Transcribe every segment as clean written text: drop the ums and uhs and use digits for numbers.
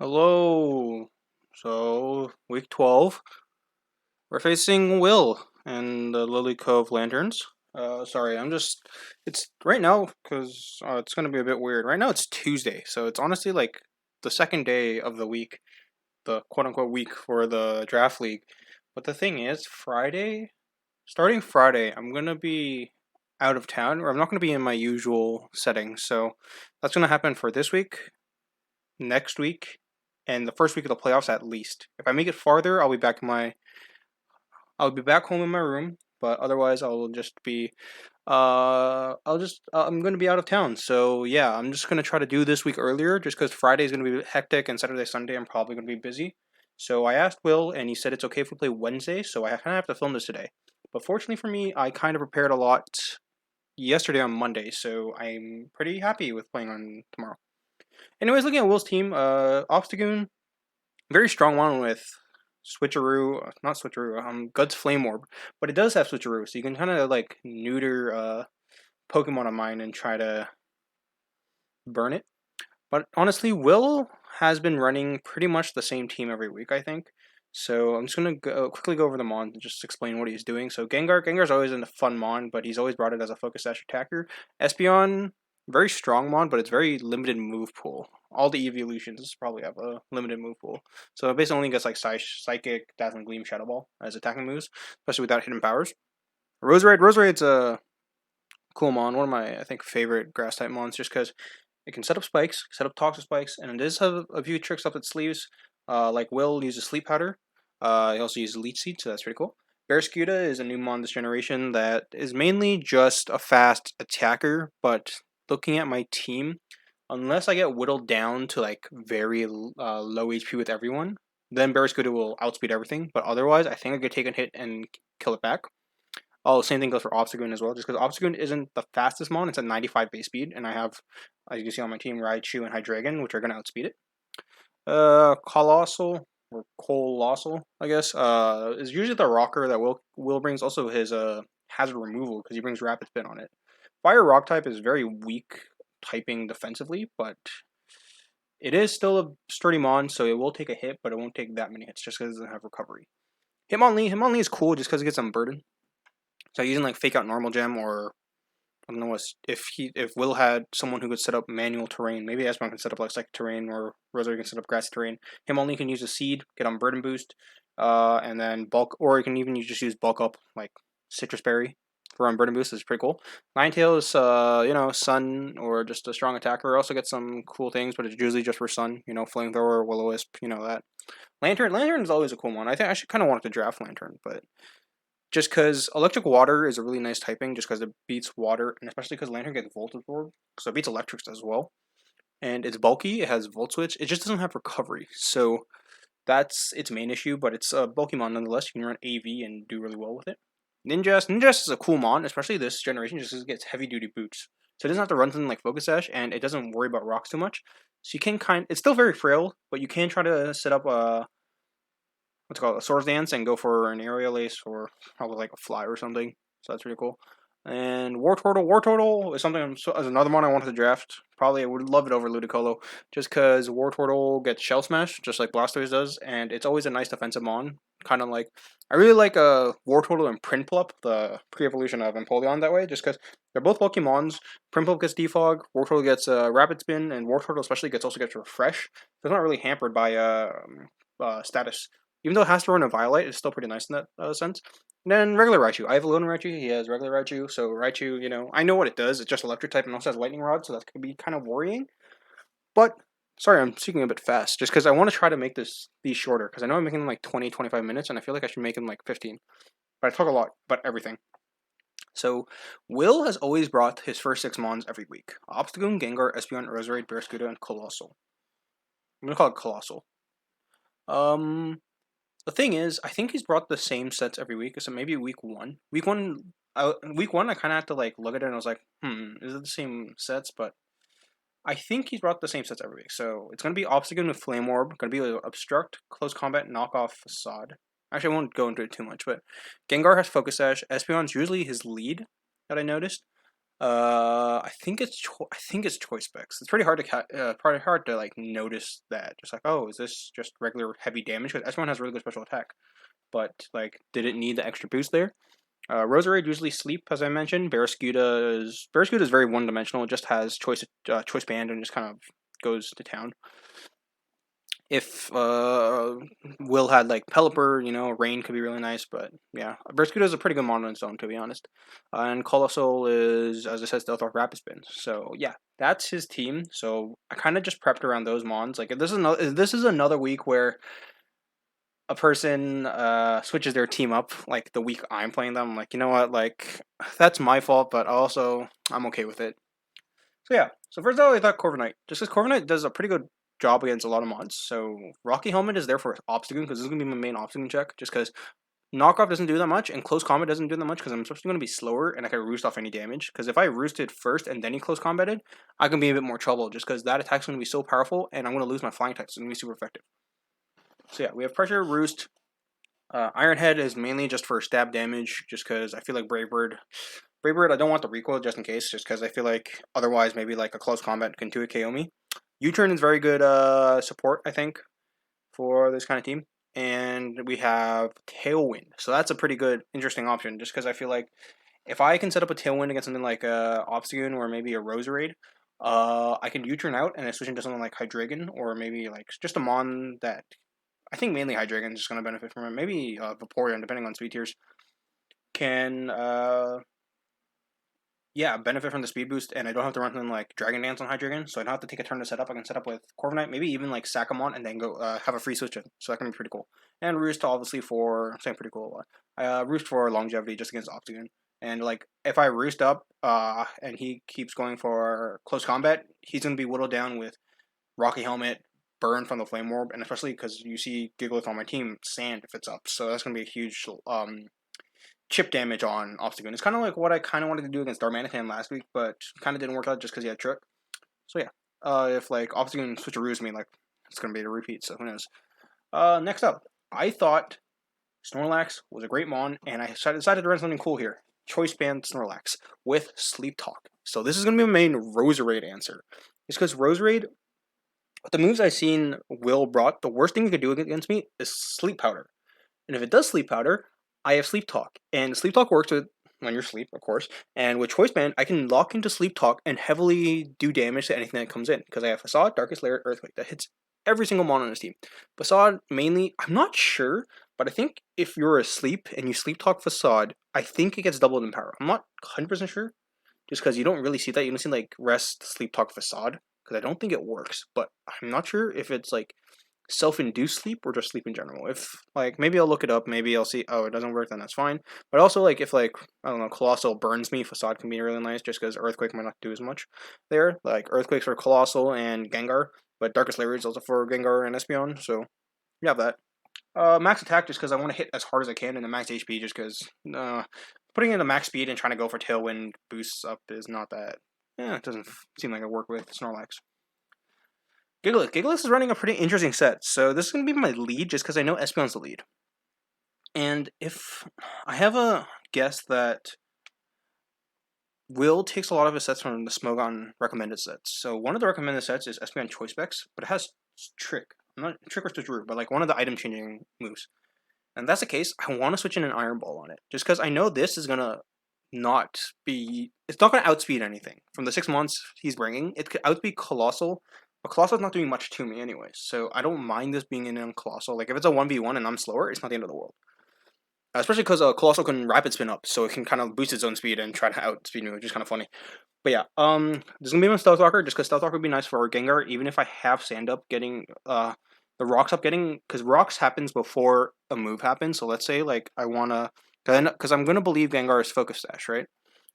Hello. So, week 12, we're facing Will and the Lilycove Lanturns. Sorry, it's right now because it's going to be a bit weird. Right now it's Tuesday, so it's honestly like the second day of the week, the quote unquote week for the draft league. But the thing is, starting Friday, I'm going to be out of town, or I'm not going to be in my usual setting. So, that's going to happen for this week, next week, and the first week of the playoffs at least. If I make it farther, I'll be back home in my room, but otherwise I'll just be I'm going to be out of town. So, yeah, I'm just going to try to do this week earlier just cuz Friday is going to be hectic and Saturday Sunday I'm probably going to be busy. So, I asked Will and he said it's okay if we play Wednesday, so I kind of have to film this today. But fortunately for me, I kind of prepared a lot yesterday on Monday, so I'm pretty happy with playing on tomorrow. Anyways, looking at Will's team, Obstagoon, very strong one with switcheroo, not switcheroo, Guts Flame Orb, but it does have switcheroo, so you can kind of like neuter Pokemon of mine and try to burn it. But honestly, Will has been running pretty much the same team every week, I think. So I'm just gonna quickly go over the mon and just explain what he's doing. So Gengar's always in a fun mon, but he's always brought it as a focus sash attacker. Espeon, very strong mon, but it's very limited move pool. All the evolutions probably have a limited move pool. So it basically only gets like Psychic, Dazzling Gleam, Shadow Ball as attacking moves, especially without hidden powers. Roserade's a cool mon, one of my I think favorite grass type mons, just because it can set up spikes, set up toxic spikes, and it does have a few tricks up its sleeves. Like Will uses sleep powder. He also uses leech seed, so that's pretty cool. Barraskewda is a new mon this generation that is mainly just a fast attacker, but looking at my team, unless I get whittled down to like very low HP with everyone, then Barraskewda will outspeed everything. But otherwise, I think I could take a hit and kill it back. Oh, same thing goes for Obstagoon as well. Just because Obstagoon isn't the fastest mon, it's at 95 base speed, and I have, as you can see on my team, Raichu and Hydreigon, which are going to outspeed it. Colossal or Colossal, I guess, is usually the rocker that Will brings. Also his hazard removal because he brings Rapid Spin on it. Fire Rock type is very weak typing defensively, but it is still a sturdy mon, so it will take a hit, but it won't take that many hits just because it doesn't have recovery. Hitmonlee is cool just because it gets some burden. So using like fake out normal gem, or I don't know if Will had someone who could set up manual terrain, maybe Espeon can set up like psychic terrain, or Rosario can set up grassy terrain. Him only can use a seed, get on burden boost, and then bulk, or you can even just use bulk up like citrus berry for on burden boost. Is pretty cool. Ninetales is sun or just a strong attacker. Also gets some cool things, but it's usually just for sun. Flamethrower, Will-O-Wisp, that. Lantern is always a cool one. I think I should kind of want to draft Lantern, but just because electric water is a really nice typing, just because it beats water, and especially because Lantern gets Volt Absorb, so it beats electrics as well. And it's bulky, it has Volt Switch, it just doesn't have recovery, so that's its main issue, but it's a bulky mon nonetheless. You can run AV and do really well with it. Ninjas is a cool mon, especially this generation, just because it gets heavy duty boots. So it doesn't have to run something like Focus Sash, and it doesn't worry about rocks too much. So you can it's still very frail, but you can try to set up a what's it called, a Swords Dance, and go for an Aerial Ace or probably like a Fly or something. So that's pretty cool. And War Turtle is something as another one I wanted to draft. Probably I would love it over Ludicolo, just because War Turtle gets Shell Smash, just like Blastoise does, and it's always a nice defensive mon. Kind of like I really like War Turtle and Prinplup, the pre-evolution of Empoleon that way, just because they're both bulky mons. Prinplup gets Defog, War Turtle gets Rapid Spin, and War Turtle especially also gets Refresh. So it's not really hampered by status. Even though it has to run a Violet, it's still pretty nice in that sense. And then regular Raichu. I have a Lone Raichu, he has regular Raichu, so Raichu, I know what it does. It's just electric type and also has Lightning Rod, so that could be kind of worrying. But, sorry, I'm speaking a bit fast, just because I want to try to make these shorter, because I know I'm making them like 20, 25 minutes, and I feel like I should make them like 15. But I talk a lot about everything. So, Will has always brought his first 6 mons every week. Obstagoon, Gengar, Espeon, Roserade, Barraskewda, and Colossal. I'm going to call it Colossal. The thing is, I think he's brought the same sets every week. So maybe week one. Week one, I kind of had to like look at it and I was like, is it the same sets? But I think he's brought the same sets every week. So it's gonna be Obstagoon with Flame Orb. Gonna be Obstruct, Close Combat, Knockoff, Facade. Actually, I won't go into it too much. But Gengar has Focus Sash. Espeon's usually his lead that I noticed. I think it's choice specs. It's pretty hard to probably hard to like notice that. Just like, oh, is this just regular heavy damage? Because S1 has really good special attack, but like, did it need the extra boost there? Roserade usually sleep, as I mentioned. Barraskewda is very one dimensional. It just has choice band and just kind of goes to town. If Will had like Pelipper, Rain could be really nice, but yeah, Barraskewda is a pretty good mono on its own, to be honest. And Colossal is, as I said, Stealth Rock Rapid Spin. So yeah, that's his team. So I kind of just prepped around those mons. Like if this is another week where a person switches their team up like the week I'm playing them, I'm like, you know what, like that's my fault, but also I'm okay with it. So yeah, so first of all, I thought Corviknight, just because Corviknight does a pretty good job against a lot of mods. So Rocky Helmet is there for Obstagoon, because this is going to be my main Obstagoon check, just because Knockoff doesn't do that much, and Close Combat doesn't do that much, because I'm supposed to going to be slower, and I can roost off any damage, because if I roosted first and then he Close Combated, I can be a bit more trouble, just because that attack's going to be so powerful, and I'm going to lose my flying attack, so it's going to be super effective. So yeah, we have Pressure, Roost. Iron Head is mainly just for stab damage, just because I feel like Brave Bird, I don't want the recoil just in case, just because I feel like otherwise maybe like a close combat can 2-hit KO me. U-Turn is very good support, I think, for this kind of team. And we have Tailwind, so that's a pretty good, interesting option, just because I feel like if I can set up a Tailwind against something like a Obstagoon or maybe a Roserade, I can U-Turn out and I switch into something like Hydreigon, or maybe like just a Mon that I think mainly Hydreigon is just going to benefit from it. Maybe Vaporeon, depending on speed tiers, can benefit from the speed boost, and I don't have to run something like Dragon Dance on Hydreigon, so I don't have to take a turn to set up. I can set up with Corviknight, maybe even like Sakamon, and then go have a free switch in. So that can be pretty cool. And Roost obviously for same pretty cool. Roost for longevity just against Obstagoon. And like if I Roost up and he keeps going for close combat, he's gonna be whittled down with Rocky Helmet, Burn from the Flame Orb, and especially because you see Gigalith on my team, Sand if it's up. So that's gonna be a huge chip damage on Obstagoon. It's kind of like what I kind of wanted to do against Darmanitan last week, but kind of didn't work out just because he had Trick. So yeah, if like Obstagoon switcheroos me, like it's gonna be a repeat. So who knows? Next up, I thought Snorlax was a great mon, and I decided to run something cool here. Choice Band Snorlax with Sleep Talk. So this is gonna be my main Roserade answer. It's because Roserade, the moves I've seen Will brought, the worst thing it could do against me is Sleep Powder. And if it does Sleep Powder, I have Sleep Talk. And Sleep Talk works with when you're asleep, of course. And with Choice Band, I can lock into Sleep Talk and heavily do damage to anything that comes in. Because I have Facade, Darkest Lair, Earthquake. That hits every single mon on this team. Facade, mainly, I'm not sure, but I think if you're asleep and you Sleep Talk Facade, I think it gets doubled in power. I'm not 100% sure. Just because you don't really see that. You don't see, like, Rest, Sleep Talk Facade. Because I don't think it works. But I'm not sure if it's, like, self-induced sleep or just sleep in general. If like maybe I'll look it up, maybe I'll see, oh, it doesn't work, then that's fine. But also like if like I don't know, Colossal burns me, Facade can be really nice just because Earthquake might not do as much there. Like Earthquakes for Colossal and Gengar, but Darkest Lair is also for Gengar and Espeon, so you have that. Max attack just because I want to hit as hard as I can, and the max HP just because putting in the max speed and trying to go for Tailwind boosts up is not that. Yeah, it doesn't seem like it work with Snorlax. Gigalith is running a pretty interesting set, so this is going to be my lead just because I know Espeon's the lead. And if I have a guess that Will takes a lot of his sets from the Smogon recommended sets. So one of the recommended sets is Espeon Choice Specs, but it has Trick. I'm not Trick or Switcheroo, but like one of the item changing moves. And if that's the case, I want to switch in an Iron Ball on it, just because I know this is gonna not be. It's not gonna outspeed anything from the 6 months he's bringing. It could outspeed Colossal. But Colossal's not doing much to me anyway, so I don't mind this being in on Colossal. Like, if it's a 1v1 and I'm slower, it's not the end of the world. Especially because Colossal can Rapid Spin up, so it can kind of boost its own speed and try to outspeed me, which is kind of funny. But yeah, this is going to be my Stealth Rocker, just because Stealth Rocker would be nice for Gengar, even if I have Sand Up getting, the Rocks Up getting, because Rocks happens before a move happens, so let's say, like, I want to, because I'm going to believe Gengar is Focus Sash, right?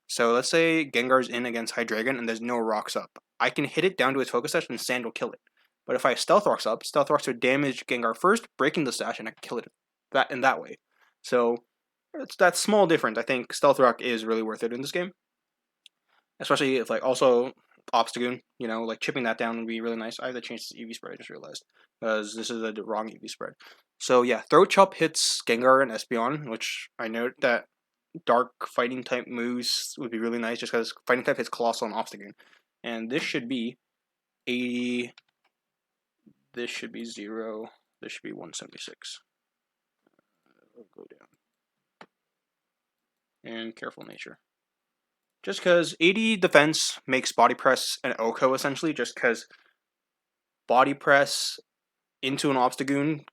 So let's say Gengar's in against Hydreigon and there's no Rocks Up. I can hit it down to its Focus Sash and Sand will kill it. But if I Stealth Rocks up, Stealth Rocks would damage Gengar first, breaking the Sash, and I can kill it that way. So it's that small difference. I think Stealth Rock is really worth it in this game. Especially if like also Obstagoon, like chipping that down would be really nice. I have to change this EV spread, I just realized. Because this is the wrong EV spread. So yeah, Throat Chop hits Gengar and Espeon, which I note that dark fighting type moves would be really nice, just because fighting type hits Colossal and Obstagoon. And this should be 80. This should be 0. This should be 176. We'll go down. And Careful Nature. Just because 80 defense makes Body Press an Oko, essentially, just because Body Press into an Obstagoon,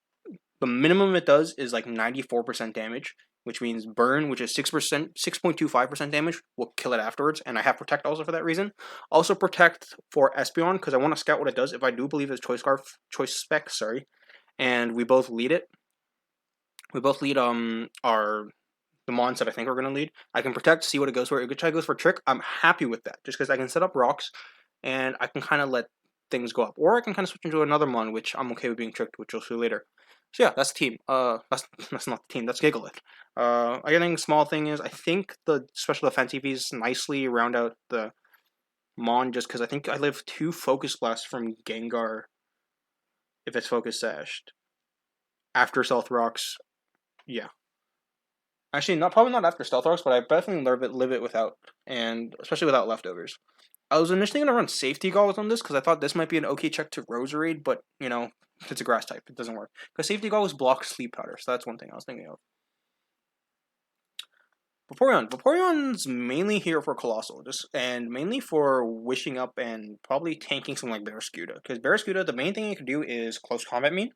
the minimum it does is like 94% damage, which means Burn, which is 6.25% damage, will kill it afterwards, and I have Protect also for that reason. Also Protect for Espeon, because I want to scout what it does if I do believe it's Choice Spec, and we both lead it. We both lead the mons that I think we're going to lead. I can Protect, see what it goes for. If it goes for Trick, I'm happy with that, just because I can set up rocks, and I can kind of let things go up. Or I can kind of switch into another mon, which I'm okay with being tricked, which you'll see later. So yeah, that's the team. That's not the team, that's Gigalith. I think small thing is, I think the special defense EVs nicely round out the mon, just because I think I live 2 Focus Blasts from Gengar if it's Focus Sashed. After Stealth Rocks, yeah. Actually, probably not after Stealth Rocks, but I definitely live it without, and especially without leftovers. I was initially going to run Safety Goggles on this, because I thought this might be an okay check to Roserade, but, you know, it's a Grass type, it doesn't work. Because Safety Goggles block Sleep Powder, so that's one thing I was thinking of. Vaporeon's mainly here for Colossal, and mainly for wishing up and probably tanking something like Barraskewda. Because Barraskewda, the main thing you can do is Close Combat me.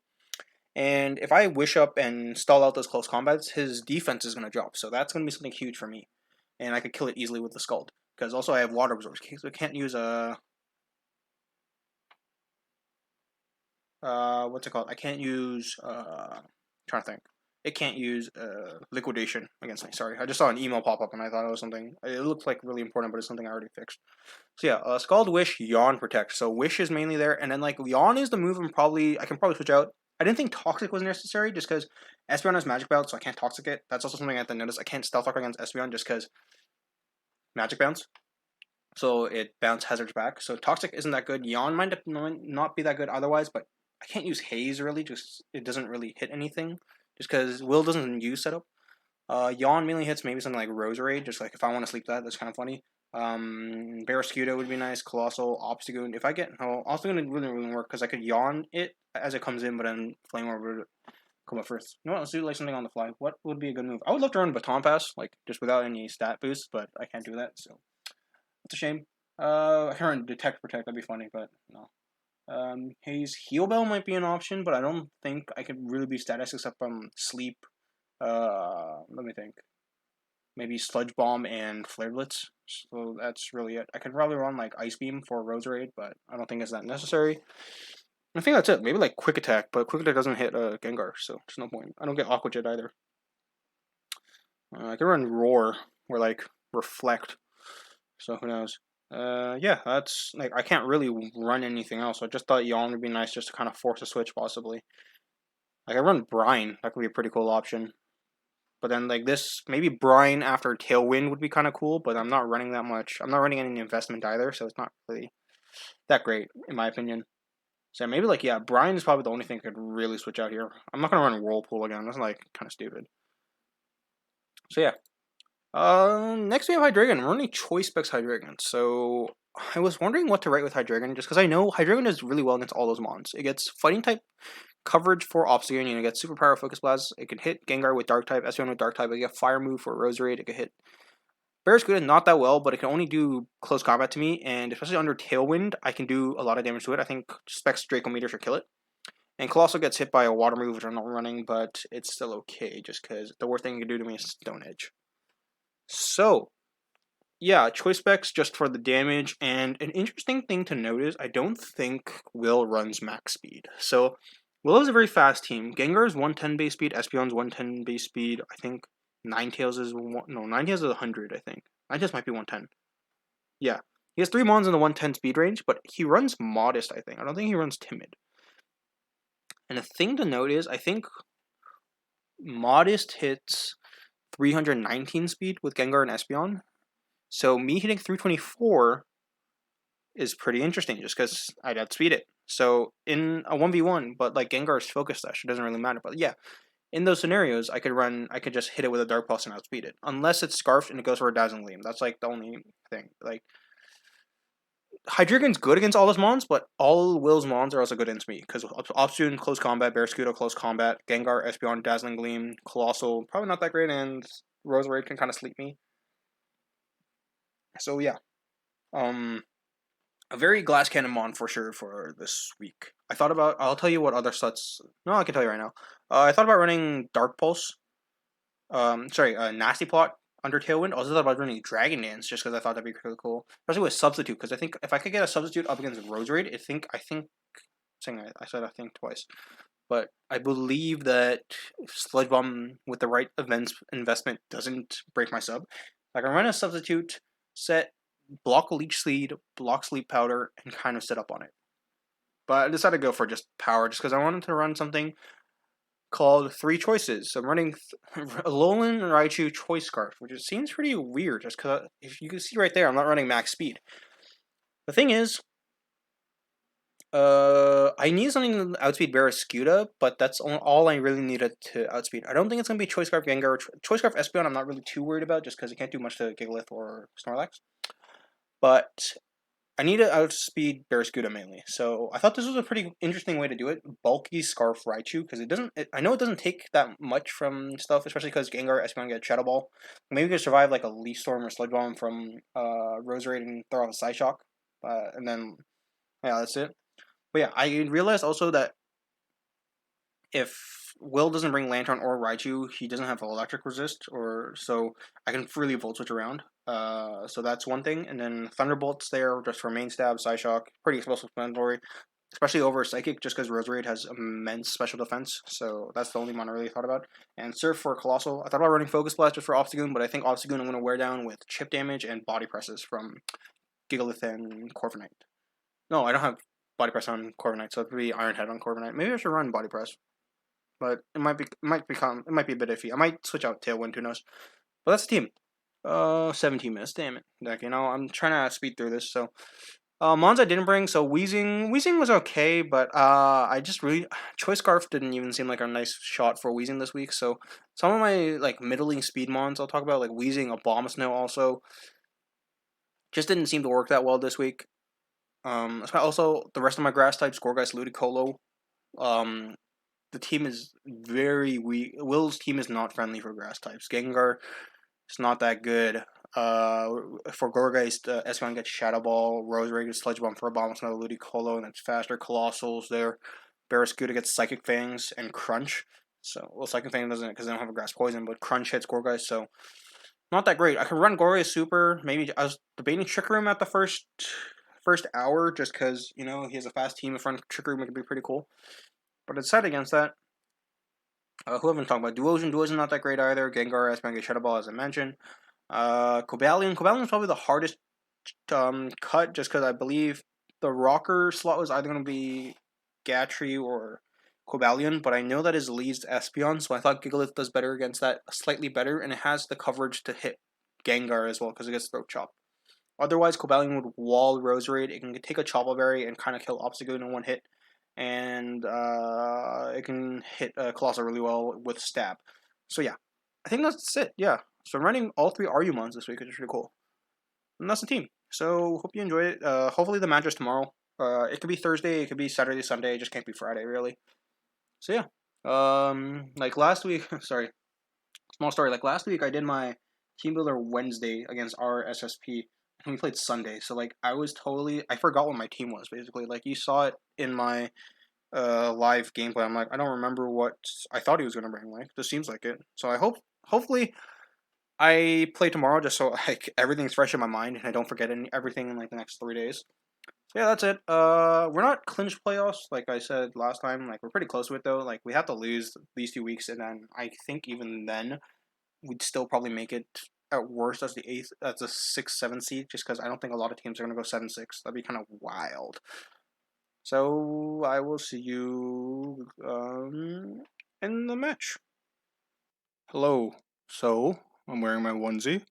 And if I wish up and stall out those close combats, his defense is going to drop. So that's going to be something huge for me. And I could kill it easily with the Scald. Because also I have Water Absorbers, so I can't use what's it called? I can't use trying to think. It can't use Liquidation against me. Sorry, I just saw an email pop up and I thought it was something. It looked like really important, but it's something I already fixed. So yeah, Scald, Wish, Yawn, Protect. So Wish is mainly there, and then like Yawn is the move I can probably switch out. I didn't think Toxic was necessary, just because Espeon has Magic Bounce, so I can't Toxic it. That's also something I have to notice. I can't Stealth Rock against Espeon just because Magic Bounce. So it bounce hazards back. So Toxic isn't that good. Yawn might not be that good otherwise, but I can't use Haze really, just it doesn't really hit anything. Just because Will doesn't use setup. Yawn mainly hits maybe something like Roserade, just like if I want to sleep that's kind of funny. Barraskewda would be nice. Colossal, Obstagoon. If I get Obstagoon wouldn't work because I could Yawn it as it comes in, but then Flame Orb would come up first. You know what? Let's do like something on the fly. What would be a good move? I would love to run Baton Pass, like just without any stat boost, but I can't do that, so it's a shame. I can run Detect Protect. That'd be funny, but no. Haze Heal Bell might be an option, but I don't think I could really be status except from Sleep. Let me think. Maybe Sludge Bomb and Flare Blitz. So that's really it. I could probably run like Ice Beam for Roserade, but I don't think it's that necessary. I think that's it. Maybe like Quick Attack, but Quick Attack doesn't hit Gengar, so there's no point. I don't get Aqua Jet either. I can run Roar or like Reflect. So who knows? Yeah, that's like I can't really run anything else. So I just thought Yawn would be nice just to kind of force a switch possibly. Like I run Brine, that could be a pretty cool option. But then like this, maybe Brine after Tailwind would be kind of cool, but I'm not running that much. I'm not running any investment either, so it's not really that great in my opinion. So maybe like yeah, Brine is probably the only thing I could really switch out here. I'm not gonna run Whirlpool again. That's like kind of stupid. So yeah. Next we have Hydreigon. We're running Choice Specs Hydreigon. So I was wondering what to write with Hydreigon, just because I know Hydreigon does really well against all those mons. It gets Fighting type coverage for Obstagoon, and it gets Superpower Focus Blast. It can hit Gengar with Dark type, Espeon with Dark type. It get Fire move for Roserade. It can hit Barraskewda, not that well, but it can only do close combat to me, and especially under Tailwind, I can do a lot of damage to it. I think Specs Draco Meteor should kill it. And Colossal gets hit by a Water move, which I'm not running, but it's still okay, just because the worst thing it can do to me is Stone Edge. So, yeah, Choice Specs just for the damage, and an interesting thing to note is I don't think Will runs max speed. So, Will is a very fast team. Gengar is 110 base speed, Espeon's 110 base speed, I think Ninetales is, Ninetales is 100, I think. Ninetales might be 110. Yeah, he has 3 mons in the 110 speed range, but he runs Modest, I think. I don't think he runs Timid. And the thing to note is, I think Modest hits 319 speed with Gengar and Espeon. So me hitting 324 is pretty interesting just because I'd outspeed it. So in a 1v1, but like Gengar's Focus Dash, it doesn't really matter. But yeah, in those scenarios, I could just hit it with a Dark Pulse and outspeed it. Unless it's Scarfed and it goes for a Dazzling Gleam. That's like the only thing. Like, Hydreigon's good against all his mons, but all Will's mons are also good against me. Because Obstagoon, close combat, Barraskewda, close combat, Gengar, Espeon, Dazzling Gleam, Colossal, probably not that great, and Roserade can kind of sleep me. So yeah. A very Glass Cannon mon for sure for this week. I'll tell you what other sets. No, I can tell you right now. I thought about running Dark Pulse. Nasty Plot under Tailwind. I also thought about running Dragon Dance just because I thought that'd be really cool, especially with Substitute. Because I think if I could get a Substitute up against Roserade, I said I think twice, but I believe that Sludge Bomb with the right investment doesn't break my sub. I can run a Substitute set, block Leech Seed, block Sleep Powder, and kind of set up on it. But I decided to go for just power, just because I wanted to run something called Three Choices. So I'm running Alolan Raichu Choice Scarf, which seems pretty weird, just because if you can see right there, I'm not running max speed. The thing is, I need something to outspeed Barraskewda, but that's all I really needed to outspeed. I don't think it's going to be Choice Scarf Gengar. Choice Scarf Espeon I'm not really too worried about, just because it can't do much to Gigalith or Snorlax. But I need to outspeed Barraskewda mainly, so I thought this was a pretty interesting way to do it. Bulky Scarf Raichu, because I know it doesn't take that much from stuff, especially because Gengar, Espeon get Shadow Ball. Maybe we could survive like a Leaf Storm or Sludge Bomb from Roserade and throw off a Psyshock, and then yeah, that's it. But yeah, I realized also that if Will doesn't bring Lantern or Raichu, he doesn't have electric resist, so I can freely Volt Switch around. So that's one thing. And then Thunderbolt's there just for main stab, Psyshock, pretty explosive explanatory, especially over Psychic, just because Roserade has immense special defense. So that's the only one I really thought about. And Surf for Colossal. I thought about running Focus Blast just for Obstagoon, but I think Obstagoon I'm going to wear down with Chip Damage and Body Presses from Gigalith and Corviknight. No, I don't have Body Press on Corviknight, so it would be Iron Head on Corviknight. Maybe I should run Body Press. But it might be a bit iffy. I might switch out Tailwind, who knows. But that's the team. 17 minutes, damn it. Like, I'm trying to speed through this, so Mons I didn't bring, so Weezing was okay, but I just really Choice Scarf didn't even seem like a nice shot for Weezing this week, so some of my like middling speed Mons I'll talk about, like Weezing, Abomasnow also just didn't seem to work that well this week. Also the rest of my grass types, Gourgeist, Ludicolo, the team is very weak. Will's team is not friendly for grass types. Gengar is not that good. For Gourgeist, Espeon gets Shadow Ball, Roserade gets Sludge Bomb for Abomasnow, Ludicolo, and it's faster. Colossal's there. Barraskewda gets Psychic Fangs and Crunch. So, well, Psychic Fang doesn't because they don't have a Grass Poison, but Crunch hits Gourgeist, so not that great. I could run Gourgeist Super. Maybe I was debating Trick Room at the first hour just because, he has a fast team in front of Trick Room. It could be pretty cool. But I decided against that. Who have been talking about? Duosion. Duosion not that great either. Gengar, Espeon, Shadow Ball, as I mentioned. Cobalion. Cobalion is probably the hardest cut just because I believe the rocker slot was either going to be Gatry or Cobalion, but I know that his lead's Espeon, so I thought Gigalith does better against that, slightly better, and it has the coverage to hit Gengar as well because it gets Throat Chop. Otherwise, Cobalion would wall Roserade. It can take a Chople Berry and kind of kill Obstagoon in one hit. And it can hit Colossal really well with Stab. So yeah, I think that's it. Yeah, so I'm running all 3 Argumons this week, which is pretty cool. And that's the team. So hope you enjoy it. Hopefully the match is tomorrow. It could be Thursday, it could be Saturday, Sunday. It just can't be Friday, really. So yeah, like last week. Sorry, small story. Like last week, I did my Team Builder Wednesday against our SSP. And we played Sunday, so like I forgot what my team was basically. Like you saw it in my live gameplay. I'm like, I don't remember what I thought he was gonna bring. Like, this seems like it. So hopefully, I play tomorrow just so like everything's fresh in my mind and I don't forget everything in like the next 3 days. So yeah, that's it. We're not clinched playoffs like I said last time. Like we're pretty close to it though. Like we have to lose these 2 weeks, and then I think even then we'd still probably make it at worst as the 6th, 7th seed, just because I don't think a lot of teams are going to go 7-6. That'd be kind of wild. So I will see you in the match. Hello. So I'm wearing my onesie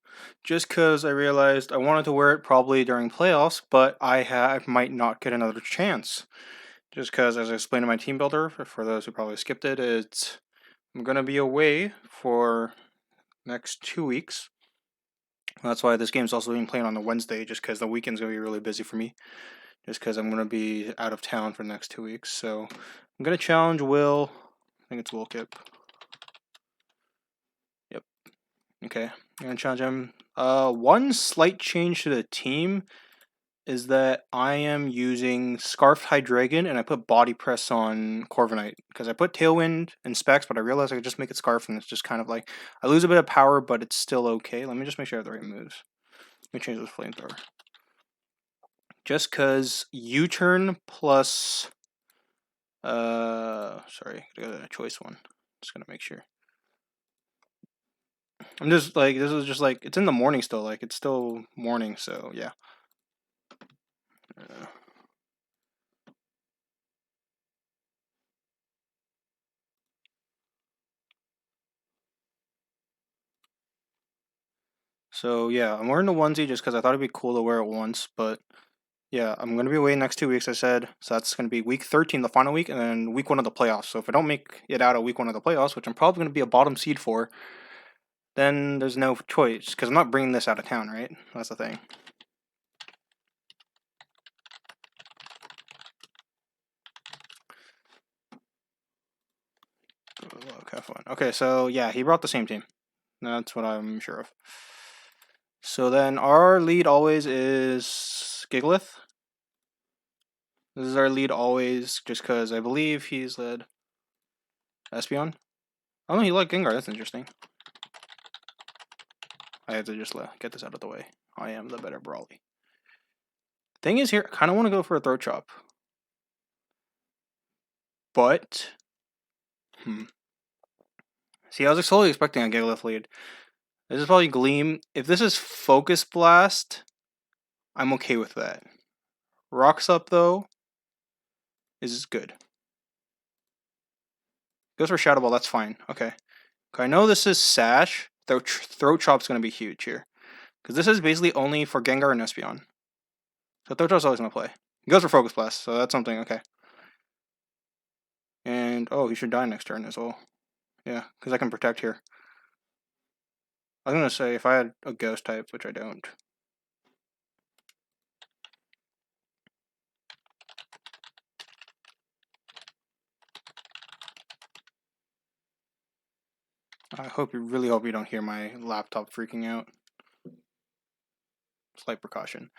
just because I realized I wanted to wear it probably during playoffs, but I might not get another chance. Just because, as I explained in my team builder, for those who probably skipped it, it's I'm gonna be away for next 2 weeks. That's why this game's also being played on the Wednesday, just because the weekend's gonna be really busy for me. Just because I'm gonna be out of town for the next 2 weeks. So I'm gonna challenge Will. I think it's Will Kip. Yep. Okay. I'm gonna challenge him. One slight change to the team is that I am using Scarf Hydreigon and I put Body Press on Corviknight because I put Tailwind and Specs, but I realized I could just make it Scarf and it's just kind of like I lose a bit of power, but it's still okay. Let me just make sure I have the right moves. Let me change this Flamethrower. Just because U-turn plus sorry, I got a choice one. Just gonna make sure. I'm just like this is just like it's in the morning still, like it's still morning, so yeah. So yeah, I'm wearing the onesie just because I thought it'd be cool to wear it once, but yeah, I'm gonna be away next 2 weeks. I said so. That's gonna be week 13, the final week, and then week 1 of the playoffs. So if I don't make it out of week 1 of the playoffs, which I'm probably gonna be a bottom seed for, then there's no choice because I'm not bringing this out of town, right? That's the thing. Okay, fine. Okay, so yeah, he brought the same team. That's what I'm sure of. So then our lead always is Gigalith. This is our lead always, just because I believe he's led Espeon. Oh, he led Gengar. That's interesting. I have to just get this out of the way. I am the better Brawly. Thing is here, I kind of want to go for a Throat Chop. But, See, I was totally expecting a Gigalith lead. This is probably Gleam. If this is Focus Blast, I'm okay with that. Rocks Up, though, is good. Goes for Shadow Ball, that's fine. Okay. I know this is Sash. Throat Chop's going to be huge here. Because this is basically only for Gengar and Espeon. So Throat Chop's always going to play. He goes for Focus Blast, so that's something, okay. And, oh, he should die next turn as well. Yeah, because I can Protect here. I was going to say, if I had a Ghost type, which I don't. I really hope you don't hear my laptop freaking out. Slight precaution.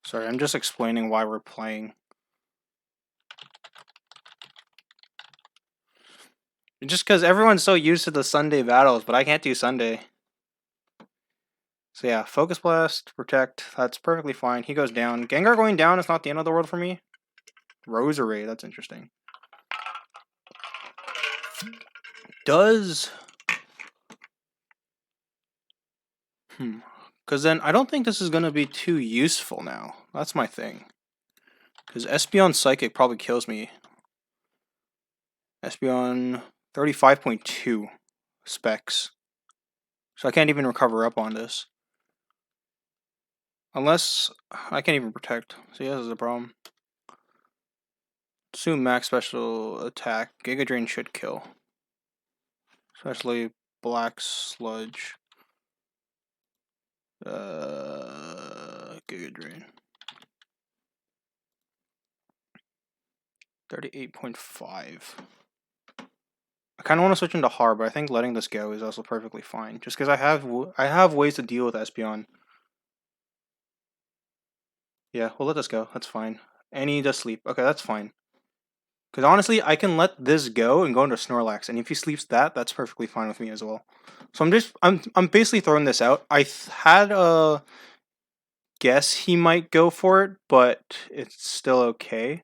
Sorry, I'm just explaining why we're playing. Just because everyone's so used to the Sunday battles, but I can't do Sunday. So yeah, Focus Blast, Protect, that's perfectly fine. He goes down. Gengar going down is not the end of the world for me. Roserade, that's interesting. Does... Because then I don't think this is going to be too useful now. That's my thing. Because Espeon Psychic probably kills me. Espeon 35.2 specs. So I can't even recover up on this. Unless I can't even Protect. So yeah, this is a problem. Assume max special attack. Giga Drain should kill. Especially Black Sludge. Giga Drain. 38.5. I kind of want to switch into Har, but I think letting this go is also perfectly fine. Just because I have ways to deal with Espeon. Yeah, we'll let this go. That's fine. And he does sleep. Okay, that's fine. Because honestly, I can let this go and go into Snorlax, and if he sleeps that, that's perfectly fine with me as well. So I'm basically throwing this out. I had a guess he might go for it, but it's still okay.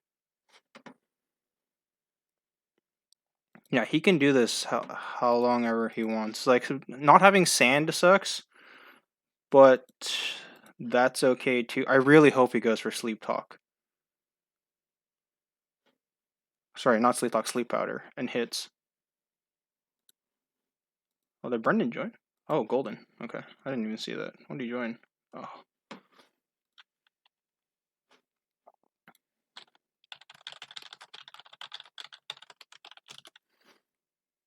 Yeah, he can do this how long ever he wants. Like, not having sand sucks, but that's okay too. I really hope he goes for Sleep Talk. Sorry, not Sleep Talk, Sleep Powder, and hits. Oh, did Brendan join? Oh, Golden. Okay, I didn't even see that. When did you join? Oh.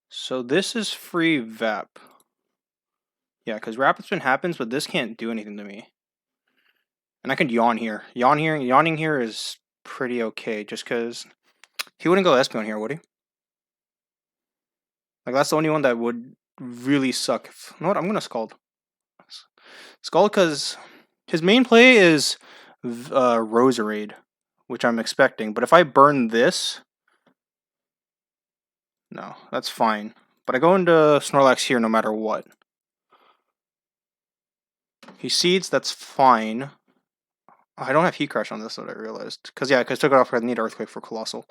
So this is free VAP. Yeah, because Rapid Spin happens, but this can't do anything to me. And I could yawn here. Yawning here is pretty okay, just because he wouldn't go Espeon here, would he? Like, that's the only one that would really suck. You know what? I'm gonna Scald. Scald because his main play is Roserade, which I'm expecting. But if I burn this, no, that's fine. But I go into Snorlax here no matter what. He Seeds, that's fine. I don't have Heat Crush on this, that I realized. Because, yeah, because I took it off, I need Earthquake for Colossal.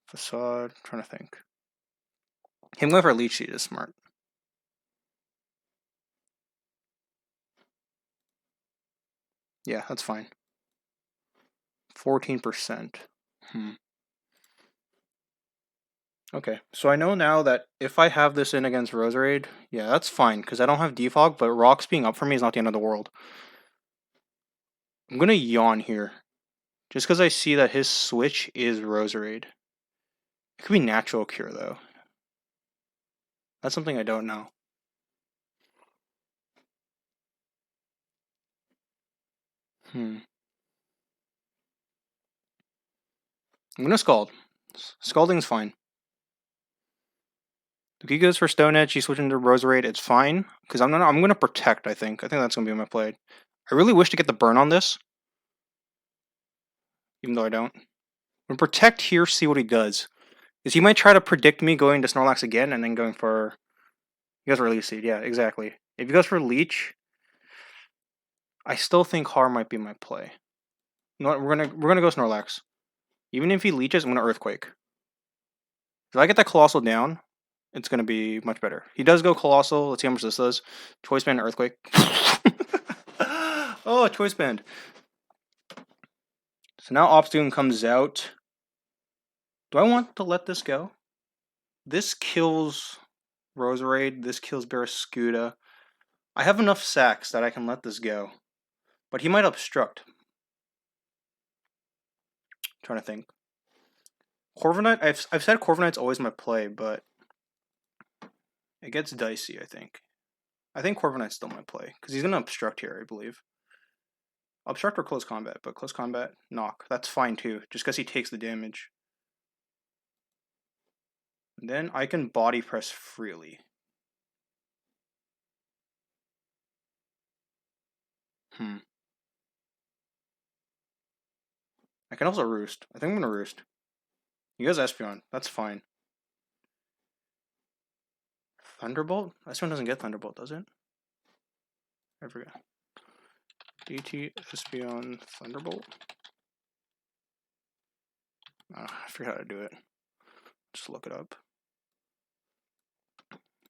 Facade, I'm trying to think. Him going for Leech Seed is smart. Yeah, that's fine. 14%. Okay, so I know now that if I have this in against Roserade, yeah, that's fine, because I don't have Defog, but Rocks being up for me is not the end of the world. I'm going to yawn here, just because I see that his switch is Roserade. It could be Natural Cure, though. That's something I don't know. I'm going to Scald. Scalding's fine. If he goes for Stone Edge, he's switching to Roserade, it's fine. Because I'm gonna Protect, I think. I think that's gonna be my play. I really wish to get the burn on this. Even though I don't. I'm gonna Protect here, see what he does. Because he might try to predict me going to Snorlax again and then going for... He goes for Leech Seed, yeah, exactly. If he goes for Leech, I still think Har might be my play. You know what, we're gonna go Snorlax. Even if he leeches, I'm gonna Earthquake. If I get that Colossal down, it's gonna be much better. He does go Colossal. Let's see how much this does. Choice Band, Earthquake. Oh, Choice Band. So now Obstagoon comes out. Do I want to let this go? This kills Roserade. This kills Barraskewda. I have enough sacks that I can let this go. But he might Obstruct. I'm trying to think. Corviknight, I've said Corviknight's always my play, but it gets dicey, I think. I think Corviknight's still my play, because he's going to Obstruct here, I believe. Obstruct or Close Combat, but Close Combat, Knock. That's fine too, just because he takes the damage. And then I can Body Press freely. I can also Roost. I think I'm going to Roost. He goes Espeon. That's fine. Thunderbolt? Espeon doesn't get Thunderbolt, does it? I forget. DT Espeon Thunderbolt? I forgot how to do it. Just look it up.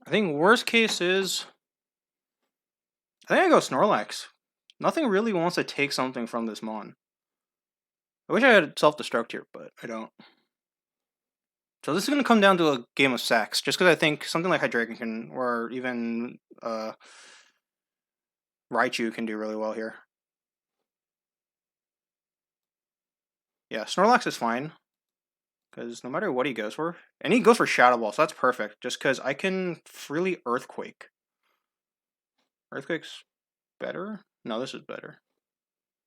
I think worst case is... I think I go Snorlax. Nothing really wants to take something from this Mon. I wish I had Self-Destruct here, but I don't. So this is going to come down to a game of sacks, just because I think something like Hydreigon can, or even Raichu can do really well here. Yeah, Snorlax is fine, because no matter what he goes for, and he goes for Shadow Ball, so that's perfect, just because I can freely Earthquake. Earthquake's better? No, this is better.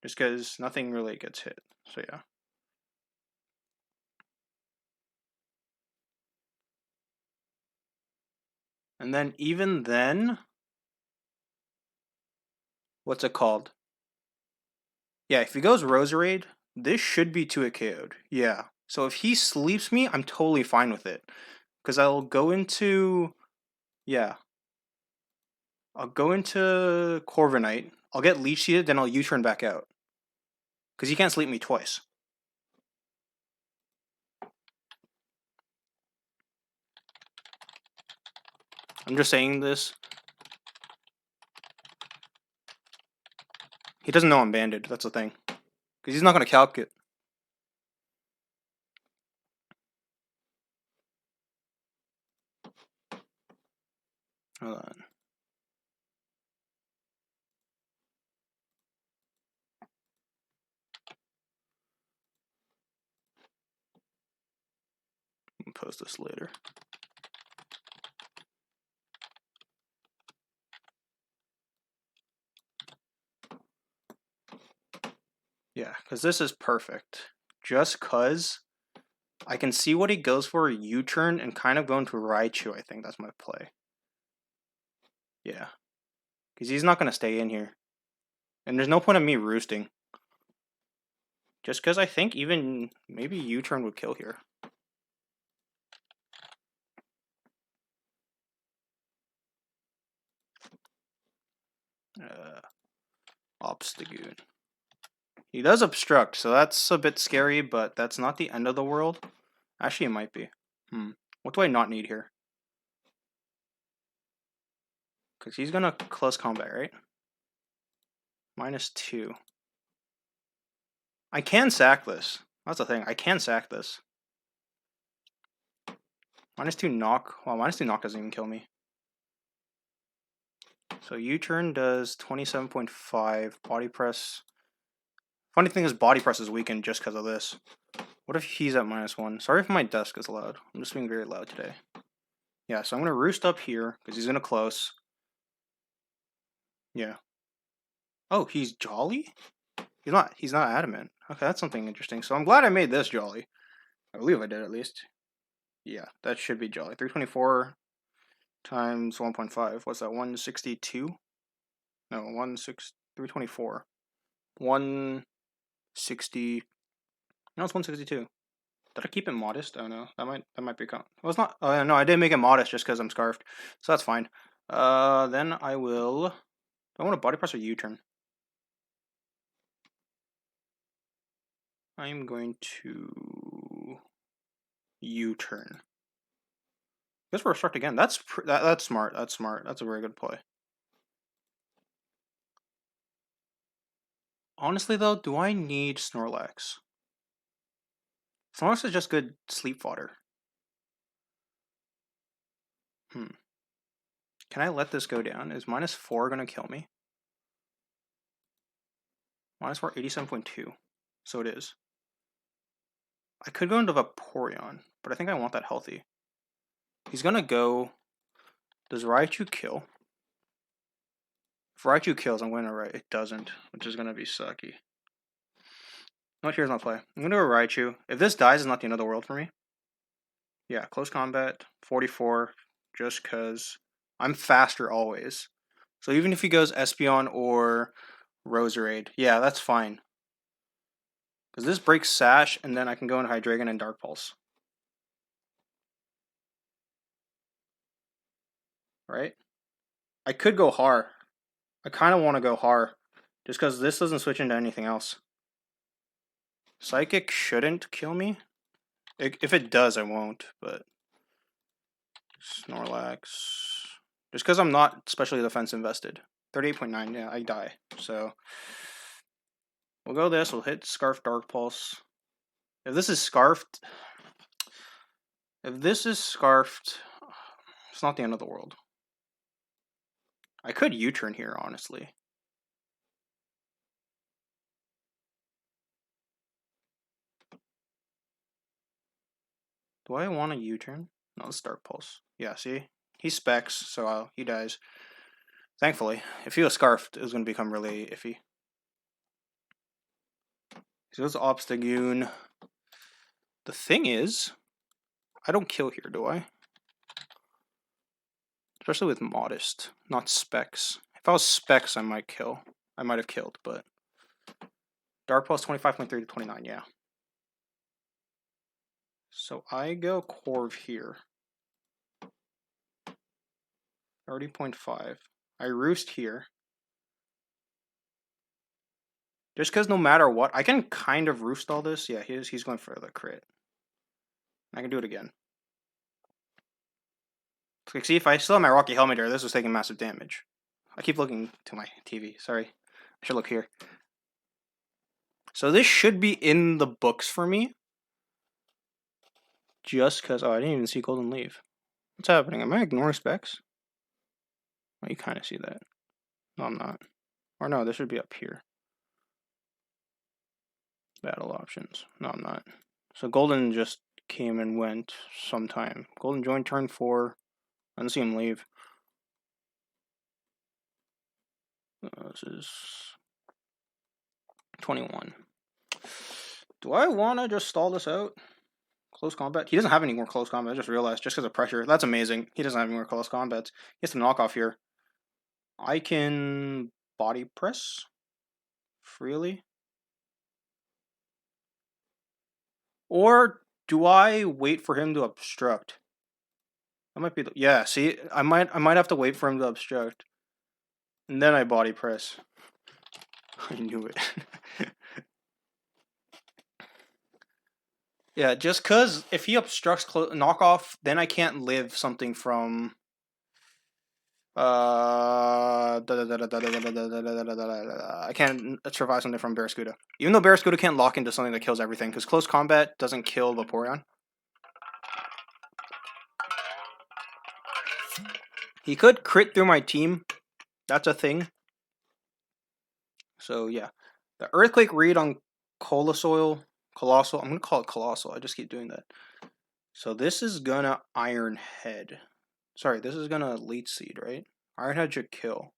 Just because nothing really gets hit, so yeah. And then even then, what's it called? Yeah, if he goes Roserade, this should be 2-hit KO'd. Yeah. So if he sleeps me, I'm totally fine with it. Because I'll go into... Yeah. I'll go into Corviknight. I'll get Leech Seeded, then I'll U-turn back out. Because he can't sleep me twice. I'm just saying this. He doesn't know I'm banded, that's the thing. Because he's not going to calc it. Hold on. I'll post this later. Yeah, because this is perfect. Just because I can see what he goes for, U-turn, and kind of go into Raichu, I think that's my play. Yeah. Because he's not going to stay in here. And there's no point in me roosting. Just because I think even maybe U-turn would kill here. Obstagoon. He does obstruct, so that's a bit scary, but that's not the end of the world. Actually, it might be. What do I not need here? Because he's going to close combat, right? -2. I can sack this. That's the thing. I can sack this. -2 knock. Well, -2 knock doesn't even kill me. So U-turn does 27.5. Body press. Funny thing is, body press is weakened just because of this. What if he's at -1? Sorry if my desk is loud. I'm just being very loud today. Yeah, so I'm gonna roost up here because he's gonna close. Yeah. Oh, he's jolly? He's not adamant. Okay, that's something interesting. So I'm glad I made this jolly. I believe I did at least. Yeah, that should be jolly. 324 times 1.5. What's that? 162? No, 324. 160. No, it's 162. Did I keep it modest? Oh no, that might be count. Well, it's not. Oh no, I did make it modest just because I'm scarfed, so that's fine. Then I will. Do I want a body press or U-turn? I'm going to U-turn. Guess we're obstruct again. That's that's smart. That's smart. That's a very good play. Honestly though, do I need Snorlax? Snorlax is just good sleep fodder. Can I let this go down? Is -4 gonna kill me? -4, 87.2. So it is. I could go into Vaporeon, but I think I want that healthy. He's gonna go. Does Raichu kill? If Raichu kills, I'm going to It doesn't, which is gonna be sucky. No, here's my play. I'm gonna go Raichu. If this dies, it's not the end of the world for me. Yeah, close combat, 44, just cause I'm faster always. So even if he goes Espeon or Roserade, yeah, that's fine. Because this breaks Sash, and then I can go in Hydreigon and Dark Pulse. Right? I could go Har. I kind of want to go Har. Just because this doesn't switch into anything else. Psychic shouldn't kill me. If it does, I won't, but... Snorlax... Just because I'm not specially defense invested. 38.9, yeah, I die. So... We'll go this, we'll hit Scarf Dark Pulse. If this is Scarfed... If this is Scarfed... It's not the end of the world. I could U-turn here, honestly. Do I want a U-turn? No, let's Dark Pulse. Yeah, see? He specs, so he dies. Thankfully. If he was Scarfed, it was going to become really iffy. So it's Obstagoon. The thing is, I don't kill here, do I? Especially with Modest, not Specs. If I was Specs, I might kill. I might have killed, but... Dark Pulse 25.3 to 29, yeah. So I go Corv here. 30.5. I roost here. Just because no matter what, I can kind of roost all this. Yeah, he's going for the crit. I can do it again. Like, see, if I still have my Rocky Helmet here, this was taking massive damage. I keep looking to my TV. Sorry. I should look here. So this should be in the books for me. Just because... Oh, I didn't even see Golden leave. What's happening? Am I ignoring specs? Oh, you kind of see that. No, I'm not. Or no, this should be up here. Battle options. No, I'm not. So Golden just came and went sometime. Golden joined turn 4. I didn't see him leave. This is 21. Do I want to just stall this out? Close combat? He doesn't have any more close combat. I just realized, just because of pressure. That's amazing. He doesn't have any more close combats. He has to knock off here. I can body press freely. Or do I wait for him to obstruct? That might be the... Yeah, see? I might have to wait for him to obstruct. And then I body press. I knew it. Yeah, just because if he obstructs knockoff, then I can't live something from... I can't survive something from Barraskewda. Even though Barraskewda can't lock into something that kills everything, because close combat doesn't kill Vaporeon. He could crit through my team. That's a thing. So yeah. The Earthquake read on Colossal. I'm gonna call it Colossal. I just keep doing that. So this is gonna Iron Head. Sorry, this is gonna Leech Seed, right? Iron Head should kill.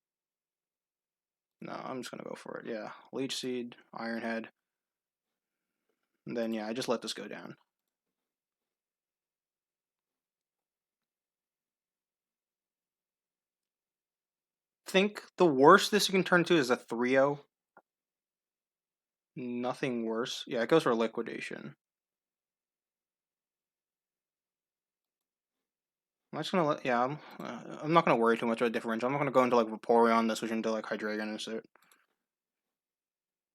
No, I'm just gonna go for it. Yeah, Leech Seed, Iron Head. And then yeah, I just let this go down. I think the worst this can turn to is a 3-0. Nothing worse. Yeah, it goes for liquidation. I'm just gonna let... Yeah, I'm not gonna worry too much about differential. I'm not gonna go into like Vaporeon, then switch into like Hydreigon and shit.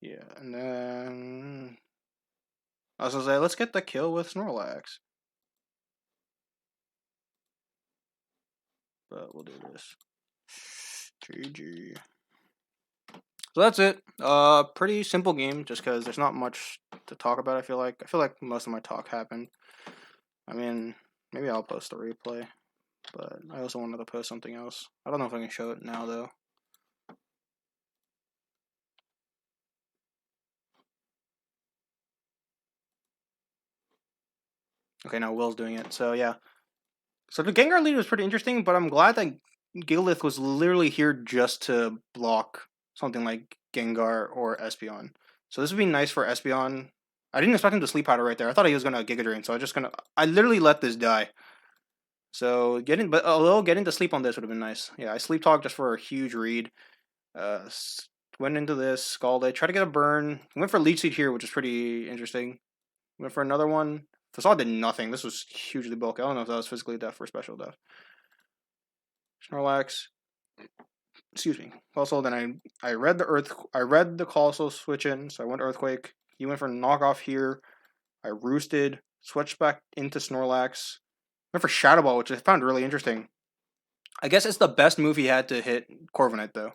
Yeah, and then... I was gonna say, let's get the kill with Snorlax. But we'll do this. GG. So that's it. Pretty simple game, just because there's not much to talk about. I feel like most of my talk happened. I mean, maybe I'll post a replay, but I also wanted to post something else. I don't know if I can show it now though. Okay, now Will's doing it. So yeah. So the Gengar lead was pretty interesting, but I'm glad that Gigalith was literally here just to block something like Gengar or Espeon. So this would be nice for Espeon. I didn't expect him to Sleep Powder right there. I thought he was gonna Giga Drain, so I literally let this die. So a little getting to sleep on this would have been nice. Yeah, I Sleep Talk just for a huge read. Went into this, Scalded, tried to get a burn. Went for Leech Seed here, which is pretty interesting. Went for another one. Facade did nothing. This was hugely bulky. I don't know if that was physically death or special death. Snorlax. Excuse me. Also, then I read the Colossal switch in, so I went Earthquake. He went for knockoff here. I roosted, switched back into Snorlax. Went for Shadow Ball, which I found really interesting. I guess it's the best move he had to hit Corviknight, though.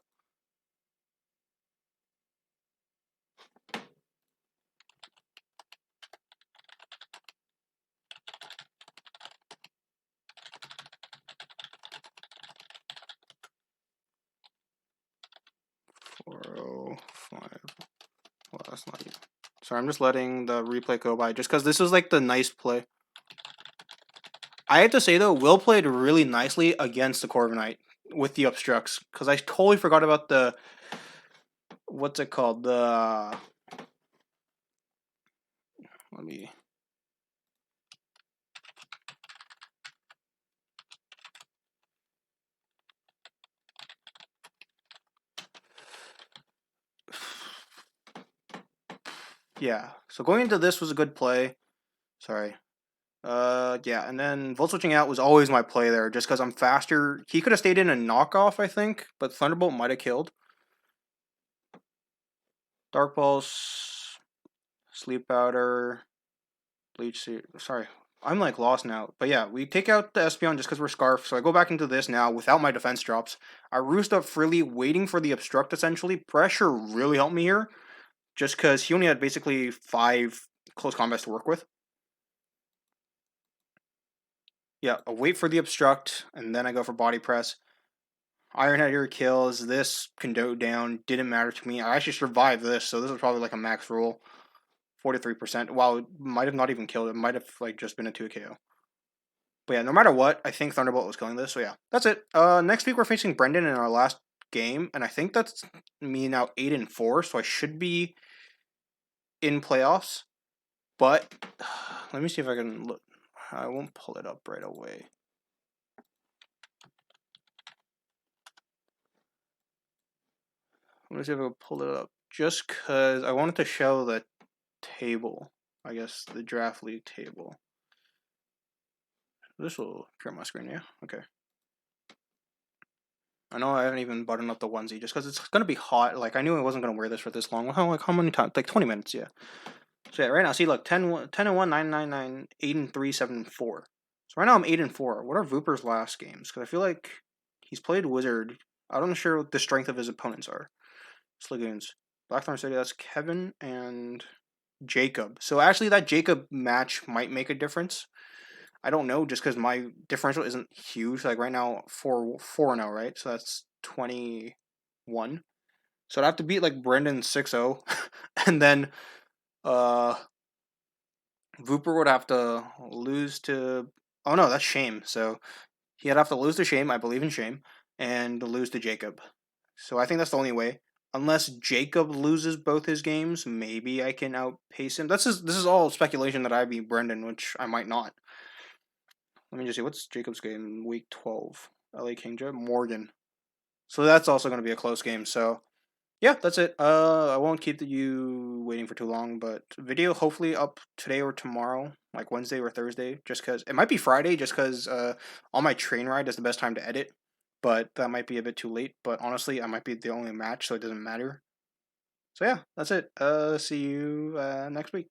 Well, that's not even... Sorry, I'm just letting the replay go by, just because this was like the nice play. I have to say though, Will played really nicely against the Corviknight with the obstructs, because I totally forgot about the... What's it called? The... Let me... Yeah, so going into this was a good play. Sorry. Yeah, and then Volt switching out was always my play there, just because I'm faster. He could have stayed in a knockoff, I think, but Thunderbolt might have killed. Dark Pulse, Sleep Powder, Bleach Seed. Sorry, I'm like lost now. But yeah, we take out the Espeon just because we're Scarf, so I go back into this now without my defense drops. I roost up freely, waiting for the obstruct essentially. Pressure really helped me here. just because he only had basically 5 close combats to work with. Yeah, I wait for the obstruct, and then I go for body press. Iron Header kills. This can go down. Didn't matter to me. I actually survived this, so this was probably like a max roll. 43%. While it might have not even killed, it might have like just been a 2 KO. But yeah, no matter what, I think Thunderbolt was killing this. So yeah, that's it. Next week we're facing Brendan in our last game, and I think that's me now 8-4, so I should be in playoffs. But let me see if I can look. I won't pull it up right away. Let me see if I can pull it up. Just because I wanted to show the table. I guess the draft league table. This will appear on my screen, yeah? Okay. I know I haven't even buttoned up the onesie just because it's gonna be hot. Like I knew I wasn't gonna wear this for this long. How many times? Like 20 minutes, yeah. So yeah, right now, see, look, 10-1, 9-9-9, 8-3, 7-4. So right now I'm 8-4. What are Vooper's last games? Because I feel like he's played Wizard. I'm not sure what the strength of his opponents are. Slagoons. Blackthorn City, that's Kevin and Jacob. So actually, that Jacob match might make a difference. I don't know, just because my differential isn't huge. Like right now, 4-0, right? So that's 21. So I'd have to beat like Brendan 6-0, and then Vooper would have to lose to. Oh no, that's Shame. So he'd have to lose to Shame. I believe in Shame, and lose to Jacob. So I think that's the only way. Unless Jacob loses both his games, maybe I can outpace him. This is all speculation that I beat Brendan, which I might not. Let me just see. What's Jacob's game? Week 12. LA Kingdra. Morgan. So that's also going to be a close game. So yeah, that's it. I won't keep you waiting for too long, but video hopefully up today or tomorrow, like Wednesday or Thursday, just because it might be Friday, just because on my train ride is the best time to edit, but that might be a bit too late. But honestly, I might be the only match, so it doesn't matter. So yeah, that's it. See you next week.